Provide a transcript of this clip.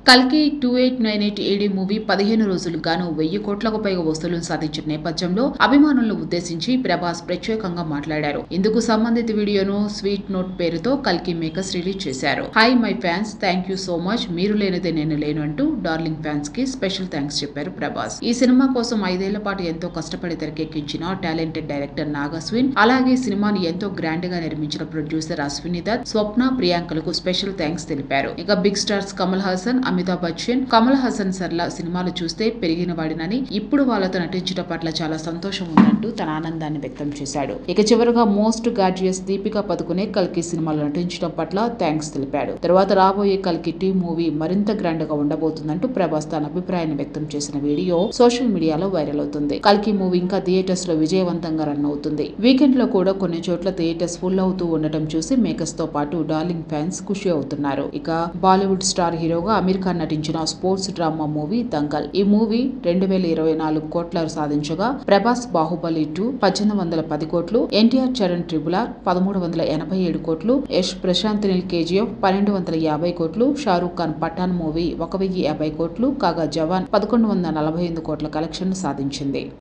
కల్కి 2898 ఏడీ మూవీ 15 రోజులకు గాను 1000 కోట్లకు పైగా వసూళ్లను సాధించిన నేపథ్యంలో అభిమానులను ఉద్దేశించి ప్రభాస్ ప్రత్యేకంగా మాట్లాడారు. ఇందుకు సంబంధిత వీడియోను స్వీట్ నోట్ పేరుతో కల్కి మేకర్స్ రిలీజ్ చేశారు. Hi my fans, thank you so much, మీరు లేనిదే నేను లేను అంటూ డార్లింగ్ ఫ్యాన్స్ కి స్పెషల్ థ్యాంక్స్ చెప్పారు ప్రభాస్. ఈ సినిమా కోసం 5 ఏళ్ల పాటు ఎంతో కష్టపడి తెరకెక్కించిన టాలెంటెడ్ డైరెక్టర్ నాగ్ అశ్విన్, అలాగే సినిమాని ఎంతో గ్రాండ్ గా నిర్మించిన ప్రొడ్యూసర్ అశ్విని దత్, స్వప్న, ప్రియాంకలకు స్పెషల్ థ్యాంక్స్ తెలిపారు. ఇక బిగ్ స్టార్స్ కమల్ హాసన్, అమితాబ్ బచ్చన్, కమల్ హాసన్ సర్ల సినిమాలు చూస్తే పెరిగిన వాడినని, ఇప్పుడు వాళ్ళతో నటించడం పట్ల చాలా సంతోషం ఉందంటూ తన ఆనందాన్ని వ్యక్తం చేశాడు. ఇక చివరగా మోస్ట్ గార్జియస్ దీపికా పదుకునే కల్కి సినిమాలో నటించడం పట్ల థ్యాంక్స్ తెలిపాడు. తర్వాత రాబోయే కల్కి 2 మూవీ మరింత గ్రాండ్ గా ఉండబోతుందంటూ ప్రభాస్ తన అభిప్రాయాన్ని వ్యక్తం చేసిన వీడియో సోషల్ మీడియాలో వైరల్ అవుతుంది. కల్కి మూవీ ఇంకా థియేటర్స్ లో విజయవంతంగా రన్ అవుతుంది. వీకెండ్ లో కూడా కొన్ని చోట్ల థియేటర్స్ ఫుల్ అవుతూ ఉండటం చూసి మేకర్స్ తో పాటు డార్లింగ్ ఫ్యాన్స్ ఖుషి అవుతున్నారు. ఇక బాలీవుడ్ స్టార్ హీరోగా అమీర్ ఖాన్ నటించిన స్పోర్ట్స్ డ్రామా మూవీ దంగల్. ఈ మూవీ 2024 కోట్ల సాధించగా ప్రభాస్ బాహుబలి 2 1810 కోట్లు, ఎన్టీఆర్ చరణ్ RRR 1387 కోట్లు, యష్ ప్రశాంత్ నీల్ KGF 1250 కోట్లు, షారూక్ ఖాన్ పఠాన్ మూవీ 1050 కోట్లు కాగా జవాన్ 1148 కోట్ల కలెక్షన్ సాధించింది.